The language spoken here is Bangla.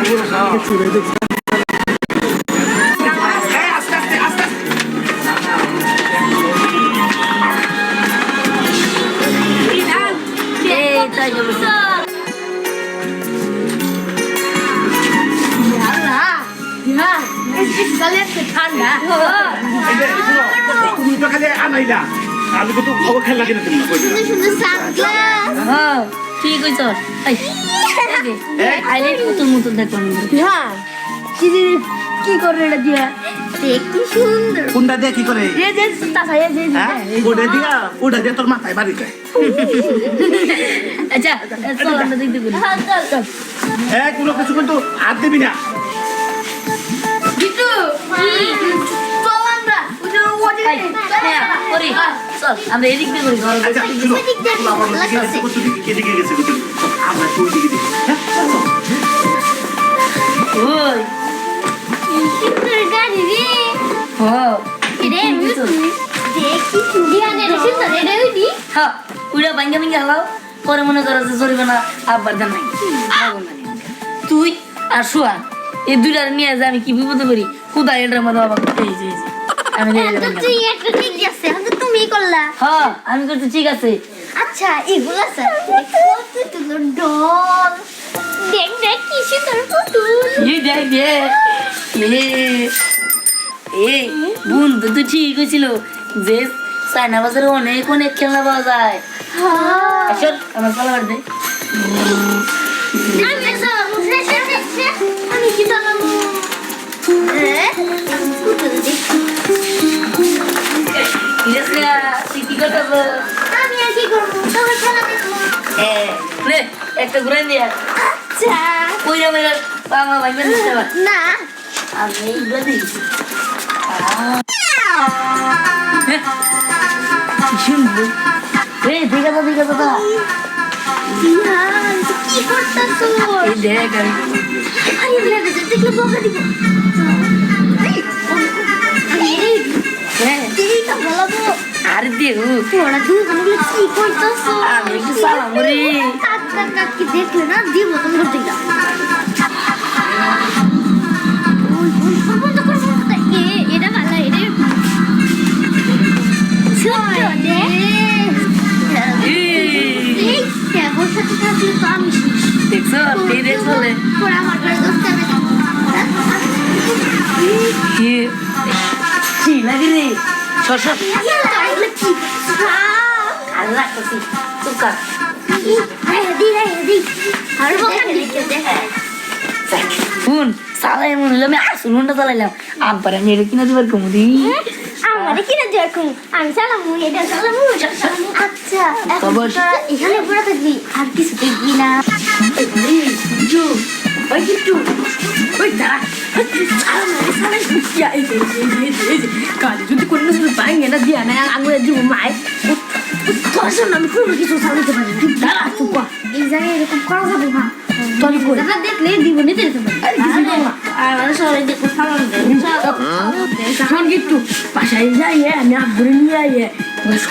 তুমি তো খালি আনাইলা আমি তো খবর খেলা কিনে তুমি সুন্দর সুন্দর সানগ্লাস হ্যাঁ ঠিক হইছ আইলে নতুন নতুন দেখলাম হ্যাঁ কি করে এটা দিয়া দেখতে সুন্দর কোনটা দিয়ে কি করে এই যে তাছা এই যে ওটা দিয়ে তোর মাথায় বাড়ি যায় আচ্ছা চল আমরা দেখতে বলি চল কোনো কিছু কিন্তু হাত দিবি না বিটু চল আমরা ওই হ্যাঁ করি চল আমরা এদিক দিয়ে করি ঘর আচ্ছা শুনো এদিকে গেছে আমরা তুই দিকে দিই ওই সুন্দর গাড়ি রে হ্যাঁ রে দেখি সুরিয়ানে রে সুন্দর রে ওইদি হ্যাঁ উড়া ভাঙ্গা ভাঙ্গা হালাও পরে মনে করো যে চলবে না আব্বার দাম নাই তুই আর শোয়া এই দুইটার নিয়ে যে আমি কি বিপদে করি কোথায় এটার মধ্যে বাবা এই যে আমি তুই একটা ঠিক আছে কিন্তু তুমি করলা হ্যাঁ আমি করতে ঠিক আছে আচ্ছা এগুলা স্যার কত ডল দেখ দেখ কি সুন্দর পুতুল এই দেখ দেখ এই বন্ধু তো ঠিক হয়েছিল যে চায়না বাজারে অনেক অনেক খেলনা পাওয়া যায় হ্যাঁ আসল আমার পালাবার দে আমি কি চালাবো পুতুল দেখ কি করতেছ আমি আর কি করবো তোমার খেলা দেখবো নে একটা ঘুরে দিয়া আচ্ছা কইরা মেরা বাবা ভাই মেরে দিতে পার না আমি এইগুলো দিয়েছি শুনবো ঠিক আছে দাদা বিহান কি করতেছো এই দেখ আমি আমি বিরাট দেখলে বকা দিব হ্যাঁ এইটা বলবো আর দেবো তোরা দুজনে কি করতেছো আমি একটু সালাম রে কাকা কাকি দেখলে না দিব তোমরা দিলা ওই বন্ধ করো এটা ভালো এটা ছোট দে এই কেবল সাথে থাকলে তো আমি দেখছো এই দেখছো তোরা আমার ঘরে দোস্ত কি লাগে রে শশা আর রাখছি চুকা শুন চালাই এমন হলো আমি আসল মনটা চালাইলাম আব্বার আমি এটা কিনা দিবার কমু দি আমারে কিনা দেখুন আমি চালামু এটা চালামু আচ্ছা এখন খবর? তোরা এখানে পড়ে থাকবি আর কিছু দেখবি না জু ওই কিন্তু ওই দাঁড়া কালি যদি কোনো পাই না দিয়া না আঙুলে দিব মায় তোর জন্য আমি কোনো কিছু চালাতে পারি দাঁড়া চুপা এই জায়গায় এরকম করা যাবে না তোর কই দাদা দেখলে দিব নিতে যেতে পারি আর সবাই দেখো সালাম দে শোন একটু বাসায় যাই আমি আব্বুরে নিয়ে আই